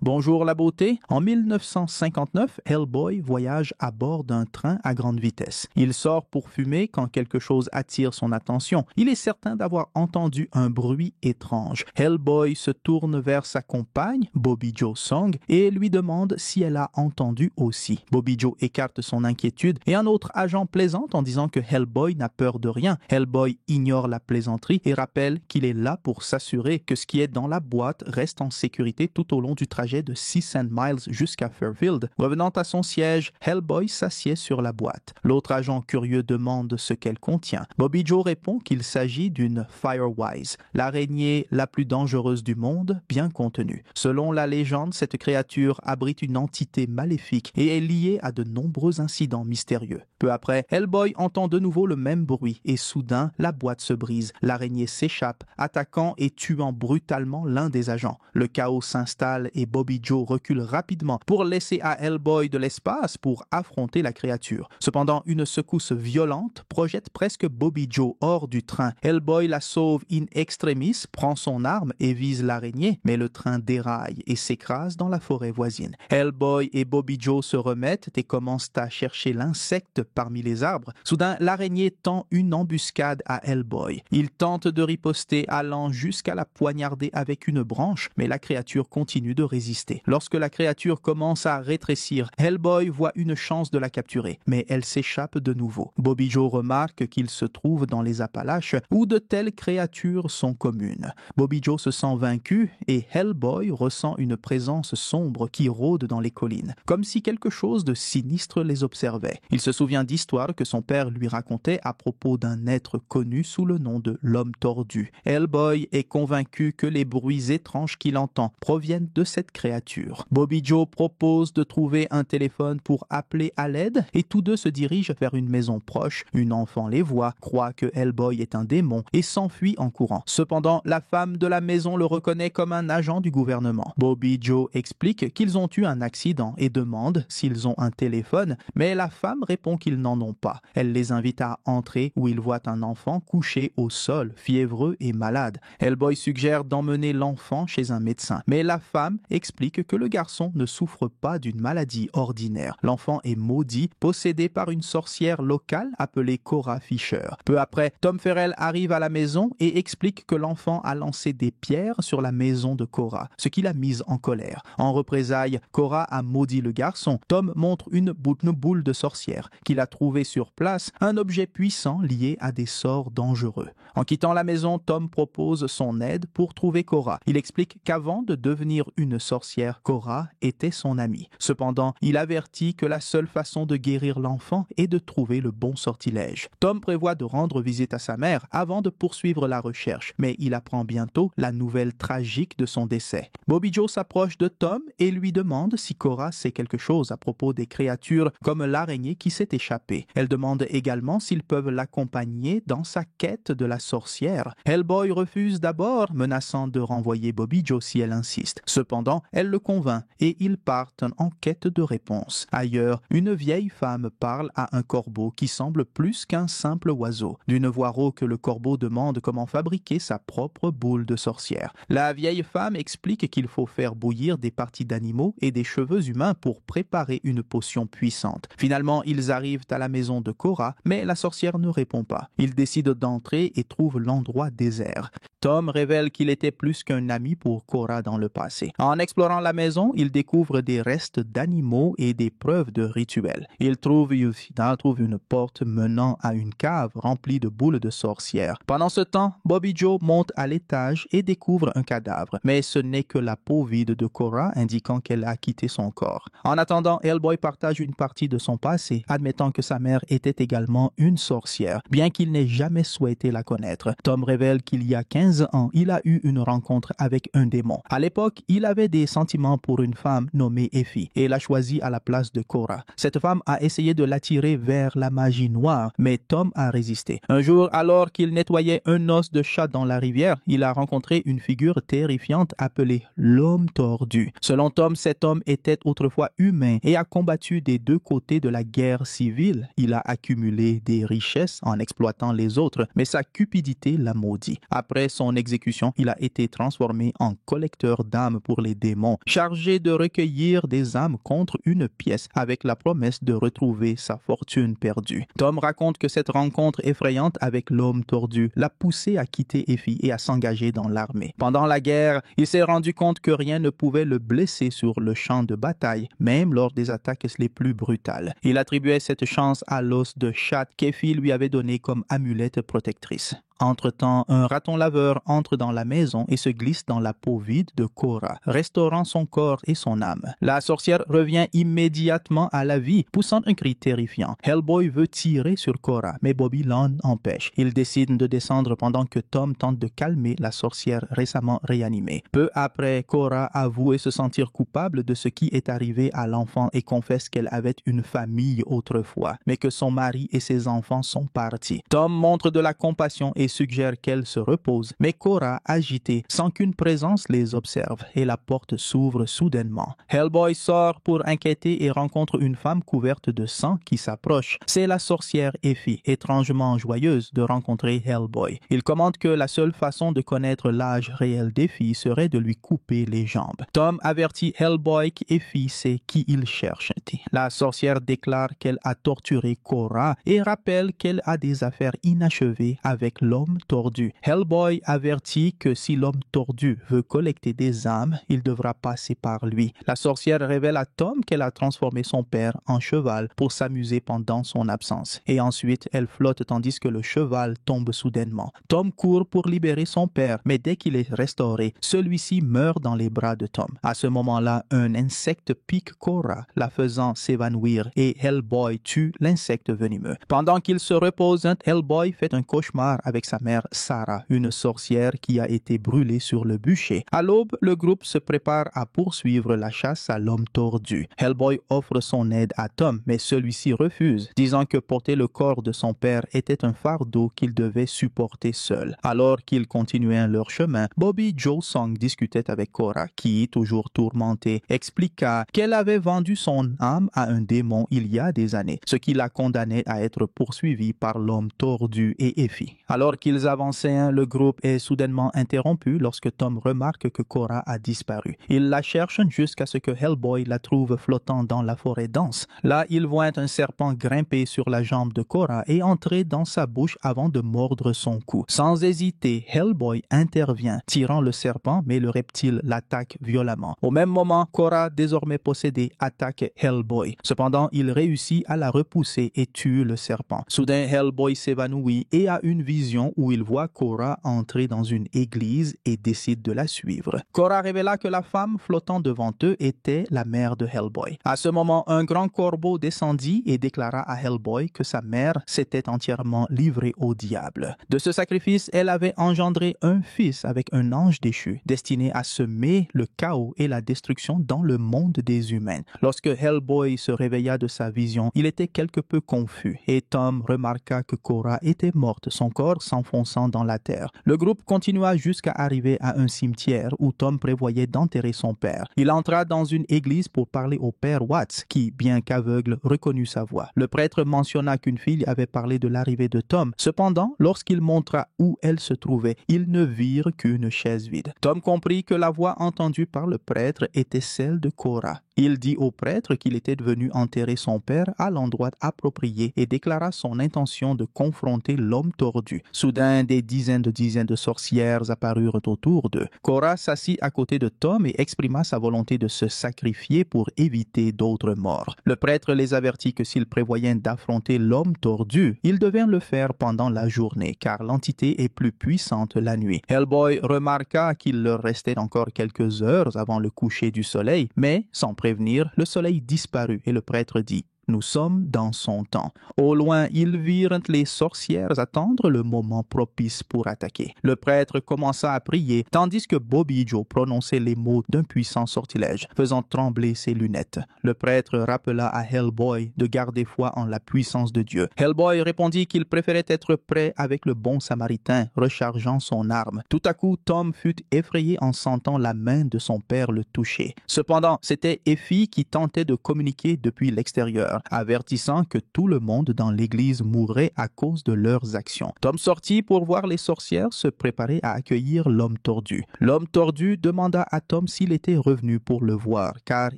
Bonjour la beauté. En 1959, Hellboy voyage à bord d'un train à grande vitesse. Il sort pour fumer quand quelque chose attire son attention. Il est certain d'avoir entendu un bruit étrange. Hellboy se tourne vers sa compagne, Bobby Jo Song, et lui demande si elle a entendu aussi. Bobby Jo écarte son inquiétude et un autre agent plaisante en disant que Hellboy n'a peur de rien. Hellboy ignore la plaisanterie et rappelle qu'il est là pour s'assurer que ce qui est dans la boîte reste en sécurité tout au long du trajet de 600 miles jusqu'à Fairfield. Revenant à son siège, Hellboy s'assied sur la boîte. L'autre agent curieux demande ce qu'elle contient. Bobby Jo répond qu'il s'agit d'une Firewise, l'araignée la plus dangereuse du monde, bien contenue. Selon la légende, cette créature abrite une entité maléfique et est liée à de nombreux incidents mystérieux. Peu après, Hellboy entend de nouveau le même bruit et soudain, la boîte se brise. L'araignée s'échappe, attaquant et tuant brutalement l'un des agents. Le chaos s'installe et Bobby Jo recule rapidement pour laisser à Hellboy de l'espace pour affronter la créature. Cependant, une secousse violente projette presque Bobby Jo hors du train. Hellboy la sauve in extremis, prend son arme et vise l'araignée, mais le train déraille et s'écrase dans la forêt voisine. Hellboy et Bobby Jo se remettent et commencent à chercher l'insecte parmi les arbres. Soudain, l'araignée tend une embuscade à Hellboy. Il tente de riposter, allant jusqu'à la poignarder avec une branche, mais la créature continue de résister. Lorsque la créature commence à rétrécir, Hellboy voit une chance de la capturer, mais elle s'échappe de nouveau. Bobby Jo remarque qu'il se trouve dans les Appalaches où de telles créatures sont communes. Bobby Jo se sent vaincu et Hellboy ressent une présence sombre qui rôde dans les collines, comme si quelque chose de sinistre les observait. Il se souvient d'histoires que son père lui racontait à propos d'un être connu sous le nom de l'homme tordu. Hellboy est convaincu que les bruits étranges qu'il entend proviennent de cette créature. Bobby Jo propose de trouver un téléphone pour appeler à l'aide et tous deux se dirigent vers une maison proche. Une enfant les voit, croit que Hellboy est un démon et s'enfuit en courant. Cependant, la femme de la maison le reconnaît comme un agent du gouvernement. Bobby Jo explique qu'ils ont eu un accident et demande s'ils ont un téléphone, mais la femme répond qu'ils n'en ont pas. Elle les invite à entrer où ils voient un enfant couché au sol, fiévreux et malade. Hellboy suggère d'emmener l'enfant chez un médecin, mais la femme explique que le garçon ne souffre pas d'une maladie ordinaire. L'enfant est maudit, possédé par une sorcière locale appelée Cora Fisher. Peu après, Tom Ferrell arrive à la maison et explique que l'enfant a lancé des pierres sur la maison de Cora, ce qui l'a mise en colère. En représailles, Cora a maudit le garçon. Tom montre une boule de sorcière qu'il a trouvée sur place, un objet puissant lié à des sorts dangereux. En quittant la maison, Tom propose son aide pour trouver Cora. Il explique qu'avant de devenir une sorcière, Cora était son amie. Cependant, il avertit que la seule façon de guérir l'enfant est de trouver le bon sortilège. Tom prévoit de rendre visite à sa mère avant de poursuivre la recherche, mais il apprend bientôt la nouvelle tragique de son décès. Bobby Jo s'approche de Tom et lui demande si Cora sait quelque chose à propos des créatures comme l'araignée qui s'est échappée. Elle demande également s'ils peuvent l'accompagner dans sa quête de la sorcière. Hellboy refuse d'abord, menaçant de renvoyer Bobby Jo si elle insiste. Cependant, elle le convainc et ils partent en quête de réponse. Ailleurs, une vieille femme parle à un corbeau qui semble plus qu'un simple oiseau. D'une voix rauque, le corbeau demande comment fabriquer sa propre boule de sorcière. La vieille femme explique qu'il faut faire bouillir des parties d'animaux et des cheveux humains pour préparer une potion puissante. Finalement, ils arrivent à la maison de Cora, mais la sorcière ne répond pas. Ils décident d'entrer et trouvent l'endroit désert. Tom révèle qu'il était plus qu'un ami pour Cora dans le passé. En explorant la maison, il découvre des restes d'animaux et des preuves de rituels. Il trouve une porte menant à une cave remplie de boules de sorcière. Pendant ce temps, Bobby Jo monte à l'étage et découvre un cadavre. Mais ce n'est que la peau vide de Cora, indiquant qu'elle a quitté son corps. En attendant, Hellboy partage une partie de son passé, admettant que sa mère était également une sorcière, bien qu'il n'ait jamais souhaité la connaître. Tom révèle qu'il y a 15 ans, il a eu une rencontre avec un démon. À l'époque, il avait des sentiments pour une femme nommée Effie et l'a choisie à la place de Cora. Cette femme a essayé de l'attirer vers la magie noire, mais Tom a résisté. Un jour, alors qu'il nettoyait un os de chat dans la rivière, il a rencontré une figure terrifiante appelée l'homme tordu. Selon Tom, cet homme était autrefois humain et a combattu des deux côtés de la guerre civile. Il a accumulé des richesses en exploitant les autres, mais sa cupidité l'a maudit. Après son exécution, il a été transformé en collecteur d'âmes pour les démons démon, chargé de recueillir des âmes contre une pièce avec la promesse de retrouver sa fortune perdue. Tom raconte que cette rencontre effrayante avec l'homme tordu l'a poussé à quitter Effie et à s'engager dans l'armée. Pendant la guerre, il s'est rendu compte que rien ne pouvait le blesser sur le champ de bataille, même lors des attaques les plus brutales. Il attribuait cette chance à l'os de chatte qu'Effie lui avait donné comme amulette protectrice. Entre-temps, un raton laveur entre dans la maison et se glisse dans la peau vide de Cora, restaurant son corps et son âme. La sorcière revient immédiatement à la vie, poussant un cri terrifiant. Hellboy veut tirer sur Cora, mais Bobby l'en empêche. Il décide de descendre pendant que Tom tente de calmer la sorcière récemment réanimée. Peu après, Cora avoue se sentir coupable de ce qui est arrivé à l'enfant et confesse qu'elle avait une famille autrefois, mais que son mari et ses enfants sont partis. Tom montre de la compassion et suggère qu'elle se repose, mais Cora, agitée, sent qu'une présence les observe et la porte s'ouvre soudainement. Hellboy sort pour inquiéter et rencontre une femme couverte de sang qui s'approche. C'est la sorcière Effie, étrangement joyeuse de rencontrer Hellboy. Il commente que la seule façon de connaître l'âge réel d'Effie serait de lui couper les jambes. Tom avertit Hellboy qu'Effie sait qui il cherche. La sorcière déclare qu'elle a torturé Cora et rappelle qu'elle a des affaires inachevées avec l'homme tordu. Hellboy avertit que si l'homme tordu veut collecter des âmes, il devra passer par lui. La sorcière révèle à Tom qu'elle a transformé son père en cheval pour s'amuser pendant son absence. Et ensuite, elle flotte tandis que le cheval tombe soudainement. Tom court pour libérer son père, mais dès qu'il est restauré, celui-ci meurt dans les bras de Tom. À ce moment-là, un insecte pique Cora, la faisant s'évanouir, et Hellboy tue l'insecte venimeux. Pendant qu'il se repose, Hellboy fait un cauchemar avec sa mère Sarah, une sorcière qui a été brûlée sur le bûcher. À l'aube, le groupe se prépare à poursuivre la chasse à l'homme tordu. Hellboy offre son aide à Tom, mais celui-ci refuse, disant que porter le corps de son père était un fardeau qu'il devait supporter seul. Alors qu'ils continuaient leur chemin, Bobby Joe Song discutait avec Cora, qui, toujours tourmentée, expliqua qu'elle avait vendu son âme à un démon il y a des années, ce qui la condamnait à être poursuivie par l'homme tordu et Effie. Alors qu'ils avançaient, le groupe est soudainement interrompu lorsque Tom remarque que Cora a disparu. Il la cherche jusqu'à ce que Hellboy la trouve flottant dans la forêt dense. Là, il voit un serpent grimper sur la jambe de Cora et entrer dans sa bouche avant de mordre son cou. Sans hésiter, Hellboy intervient, tirant le serpent, mais le reptile l'attaque violemment. Au même moment, Cora, désormais possédée, attaque Hellboy. Cependant, il réussit à la repousser et tue le serpent. Soudain, Hellboy s'évanouit et a une vision où il voit Cora entrer dans une église et décide de la suivre. Cora révéla que la femme flottant devant eux était la mère de Hellboy. À ce moment, un grand corbeau descendit et déclara à Hellboy que sa mère s'était entièrement livrée au diable. De ce sacrifice, elle avait engendré un fils avec un ange déchu, destiné à semer le chaos et la destruction dans le monde des humains. Lorsque Hellboy se réveilla de sa vision, il était quelque peu confus et Tom remarqua que Cora était morte, son corps s'enfonçant dans la terre. Le groupe continua jusqu'à arriver à un cimetière où Tom prévoyait d'enterrer son père. Il entra dans une église pour parler au père Watts, qui, bien qu'aveugle, reconnut sa voix. Le prêtre mentionna qu'une fille avait parlé de l'arrivée de Tom. Cependant, lorsqu'il montra où elle se trouvait, ils ne virent qu'une chaise vide. Tom comprit que la voix entendue par le prêtre était celle de Cora. Il dit au prêtre qu'il était venu enterrer son père à l'endroit approprié et déclara son intention de confronter l'homme tordu. Soudain, des dizaines de sorcières apparurent autour d'eux. Cora s'assit à côté de Tom et exprima sa volonté de se sacrifier pour éviter d'autres morts. Le prêtre les avertit que s'ils prévoyaient d'affronter l'homme tordu, ils devaient le faire pendant la journée, car l'entité est plus puissante la nuit. Hellboy remarqua qu'il leur restait encore quelques heures avant le coucher du soleil, mais, sans prévenir, le soleil disparut et le prêtre dit: Nous sommes dans son temps. Au loin, ils virent les sorcières attendre le moment propice pour attaquer. Le prêtre commença à prier, tandis que Bobby Joe prononçait les mots d'un puissant sortilège, faisant trembler ses lunettes. Le prêtre rappela à Hellboy de garder foi en la puissance de Dieu. Hellboy répondit qu'il préférait être prêt avec le bon samaritain, rechargeant son arme. Tout à coup, Tom fut effrayé en sentant la main de son père le toucher. Cependant, c'était Effie qui tentait de communiquer depuis l'extérieur. l'intérieur, avertissant que tout le monde dans l'église mourrait à cause de leurs actions. Tom sortit pour voir les sorcières se préparer à accueillir l'homme tordu. L'homme tordu demanda à Tom s'il était revenu pour le voir, car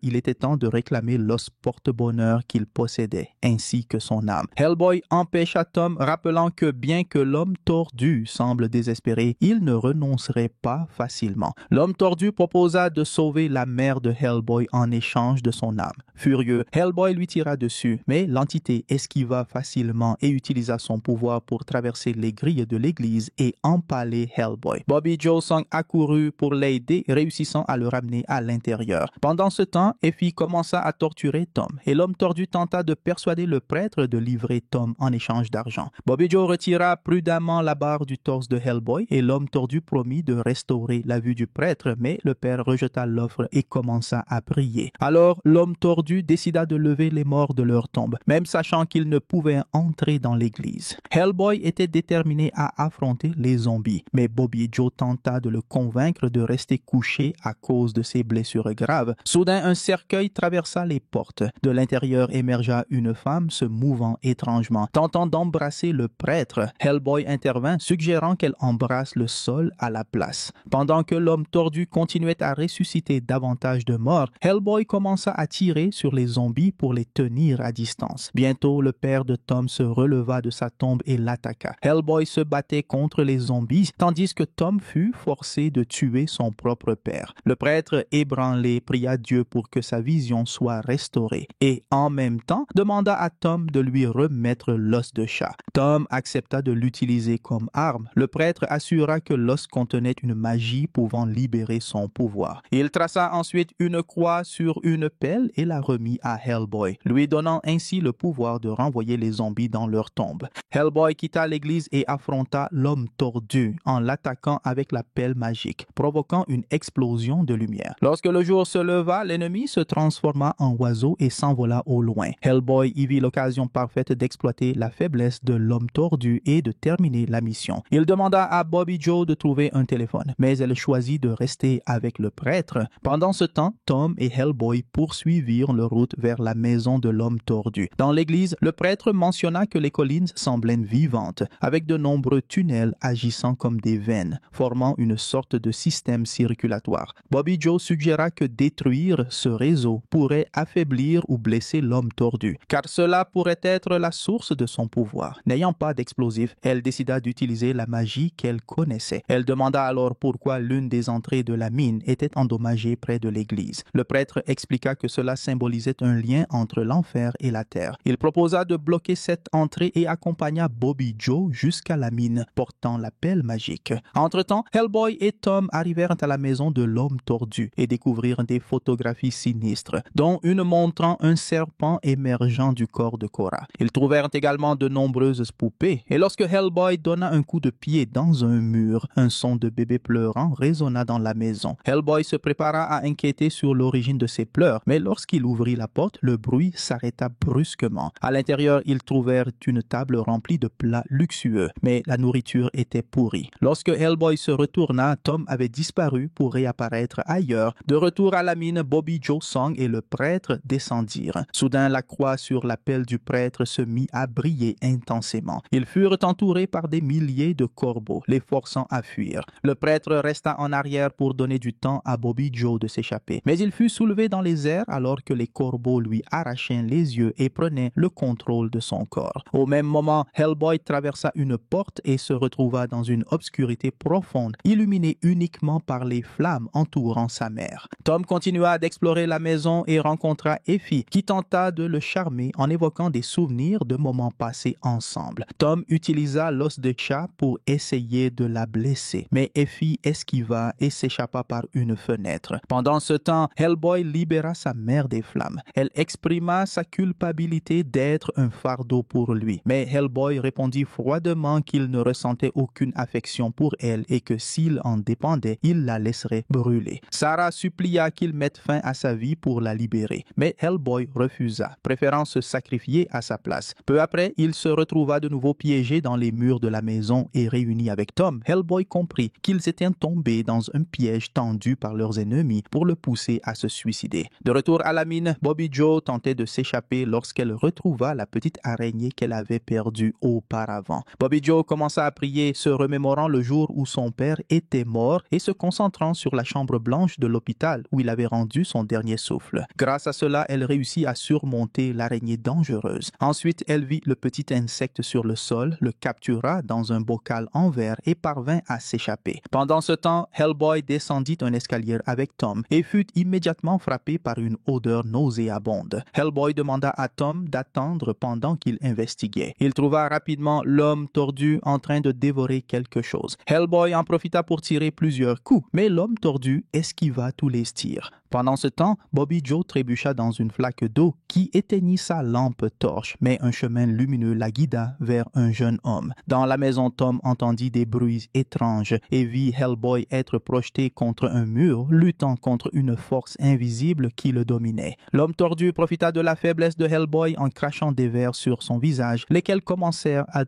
il était temps de réclamer l'os porte-bonheur qu'il possédait, ainsi que son âme. Hellboy empêcha Tom, rappelant que bien que l'homme tordu semble désespéré, il ne renoncerait pas facilement. L'homme tordu proposa de sauver la mère de Hellboy en échange de son âme. Furieux, Hellboy lui tira dessus, mais l'entité esquiva facilement et utilisa son pouvoir pour traverser les grilles de l'église et empaler Hellboy. Bobby Joe Song accourut pour l'aider, réussissant à le ramener à l'intérieur. Pendant ce temps, Effie commença à torturer Tom et l'homme tordu tenta de persuader le prêtre de livrer Tom en échange d'argent. Bobby Joe retira prudemment la barre du torse de Hellboy et l'homme tordu promit de restaurer la vue du prêtre, mais le père rejeta l'offre et commença à prier. Alors, l'homme tordu décida de lever les morts de leur tombe, même sachant qu'il ne pouvait entrer dans l'église. Hellboy était déterminé à affronter les zombies, mais Bobby Joe tenta de le convaincre de rester couché à cause de ses blessures graves. Soudain, un cercueil traversa les portes. De l'intérieur émergea une femme se mouvant étrangement, tentant d'embrasser le prêtre. Hellboy intervint, suggérant qu'elle embrasse le sol à la place. Pendant que l'homme tordu continuait à ressusciter davantage de morts, Hellboy commença à tirer sur les zombies pour les tenir à distance. Bientôt, le père de Tom se releva de sa tombe et l'attaqua. Hellboy se battait contre les zombies, tandis que Tom fut forcé de tuer son propre père. Le prêtre, ébranlé, pria Dieu pour que sa vision soit restaurée et, en même temps, demanda à Tom de lui remettre l'os de chat. Tom accepta de l'utiliser comme arme. Le prêtre assura que l'os contenait une magie pouvant libérer son pouvoir. Il traça ensuite une croix sur une pelle et la remit à Hellboy, lui donnant ainsi le pouvoir de renvoyer les zombies dans leur tombe. Hellboy quitta l'église et affronta l'homme tordu en l'attaquant avec la pelle magique, provoquant une explosion de lumière. Lorsque le jour se leva, l'ennemi se transforma en oiseau et s'envola au loin. Hellboy y vit l'occasion parfaite d'exploiter la faiblesse de l'homme tordu et de terminer la mission. Il demanda à Bobby Joe de trouver un téléphone, mais elle choisit de rester avec le prêtre. Pendant ce temps, Tom et Hellboy poursuivirent leur route vers la maison de l'homme tordu. Dans l'église, le prêtre mentionna que les collines semblaient vivantes, avec de nombreux tunnels agissant comme des veines, formant une sorte de système circulatoire. Bobby Joe suggéra que détruire ce réseau pourrait affaiblir ou blesser l'homme tordu, car cela pourrait être la source de son pouvoir. N'ayant pas d'explosifs, elle décida d'utiliser la magie qu'elle connaissait. Elle demanda alors pourquoi l'une des entrées de la mine était endommagée près de l'église. Le prêtre expliqua que cela symbolisait un lien entre l'enfer et la terre. Il proposa de bloquer cette entrée et accompagna Bobby Joe jusqu'à la mine, portant la pelle magique. Entre-temps, Hellboy et Tom arrivèrent à la maison de l'homme tordu et découvrirent des photographies sinistres, dont une montrant un serpent émergeant du corps de Cora. Ils trouvèrent également de nombreuses poupées, et lorsque Hellboy donna un coup de pied dans un mur, un son de bébé pleurant résonna dans la maison. Hellboy se prépara à inquiéter sur l'origine de ses pleurs, mais lorsqu'il ouvrit la porte, le bruit s'arrêta brusquement. À l'intérieur, ils trouvèrent une table remplie de plats luxueux, mais la nourriture était pourrie. Lorsque Hellboy se retourna, Tom avait disparu pour réapparaître ailleurs. De retour à la mine, Bobby Joe Song et le prêtre descendirent. Soudain, la croix sur la pelle du prêtre se mit à briller intensément. Ils furent entourés par des milliers de corbeaux, les forçant à fuir. Le prêtre resta en arrière pour donner du temps à Bobby Joe de s'échapper. Mais il fut soulevé dans les airs alors que les corbeaux lui arrachaient les yeux et prenaient le contrôle de son corps. Au même moment, Hellboy traversa une porte et se retrouva dans une obscurité profonde, illuminée uniquement par les flammes entourant sa mère. Tom continua d'explorer la maison et rencontra Effie, qui tenta de le charmer en évoquant des souvenirs de moments passés ensemble. Tom utilisa l'os de chat pour essayer de la blesser, mais Effie esquiva et s'échappa par une fenêtre. Pendant ce temps, Hellboy libéra sa mère des flammes. Elle exprima sa culpabilité d'être un fardeau pour lui, mais Hellboy répondit froidement qu'il ne ressentait aucune affection pour elle et que s'il en dépendait, il la laisserait brûler. Sarah supplia qu'il mette fin à sa vie pour la libérer, mais Hellboy refusa, préférant se sacrifier à sa place. Peu après, il se retrouva de nouveau piégé dans les murs de la maison et réuni avec Tom. Hellboy comprit qu'ils étaient tombés dans un piège tendu par leurs ennemis pour le pousser à se suicider. De retour à la mine, Bobby Joe tentait de s'échapper s'échapper lorsqu'elle retrouva la petite araignée qu'elle avait perdue auparavant. Bobby Joe commença à prier, se remémorant le jour où son père était mort et se concentrant sur la chambre blanche de l'hôpital où il avait rendu son dernier souffle. Grâce à cela, elle réussit à surmonter l'araignée dangereuse. Ensuite, elle vit le petit insecte sur le sol, le captura dans un bocal en verre et parvint à s'échapper. Pendant ce temps, Hellboy descendit un escalier avec Tom et fut immédiatement frappé par une odeur nauséabonde. Hellboy demanda à Tom d'attendre pendant qu'il investiguait. Il trouva rapidement l'homme tordu en train de dévorer quelque chose. Hellboy en profita pour tirer plusieurs coups, mais l'homme tordu esquiva tous les tirs. Pendant ce temps, Bobby Joe trébucha dans une flaque d'eau qui éteignit sa lampe torche, mais un chemin lumineux la guida vers un jeune homme. Dans la maison, Tom entendit des bruits étranges et vit Hellboy être projeté contre un mur, luttant contre une force invisible qui le dominait. L'homme tordu profita de la faiblesse de Hellboy en crachant des vers sur son visage, lesquels commencèrent à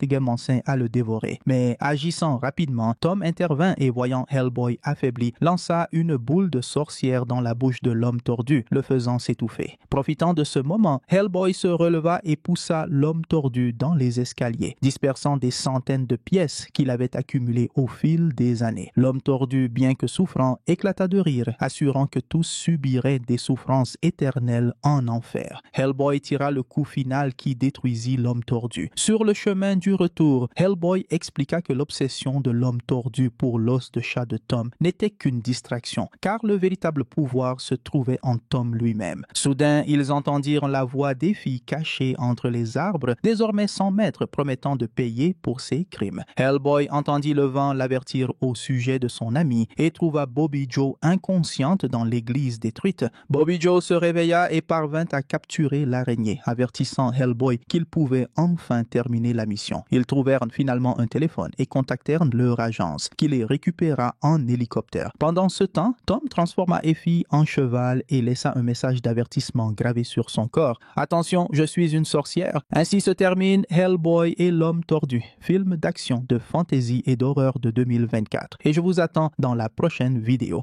le dévorer. Mais agissant rapidement, Tom intervint et voyant Hellboy affaibli, lança une boule de sorcière dans la bouche de l'homme tordu, le faisant s'étouffer. Profitant de ce moment, Hellboy se releva et poussa l'homme tordu dans les escaliers, dispersant des centaines de pièces qu'il avait accumulées au fil des années. L'homme tordu, bien que souffrant, éclata de rire, assurant que tous subiraient des souffrances éternelles en enfer. Hellboy tira le coup final qui détruisit l'homme tordu. Sur le chemin du retour, Hellboy expliqua que l'obsession de l'homme tordu pour l'os de chat de Tom n'était qu'une distraction, car le véritable pouvoir se trouvait en Tom lui-même. Soudain, ils entendirent la voix des filles cachées entre les arbres, désormais sans maître, promettant de payer pour ses crimes. Hellboy entendit le vent l'avertir au sujet de son ami et trouva Bobby Joe inconsciente dans l'église détruite. Bobby Joe se réveilla et parvint à capturer l'araignée, avertissant Hellboy qu'il pouvait enfin terminer la mission. Ils trouvèrent finalement un téléphone et contactèrent leur agence, qui les récupéra en hélicoptère. Pendant ce temps, Tom transforma Effie en cheval et laissa un message d'avertissement gravé sur son corps. « Attention, je suis une sorcière ». Ainsi se termine Hellboy et l'homme tordu, film d'action, de fantasy et d'horreur de 2024. Et je vous attends dans la prochaine vidéo.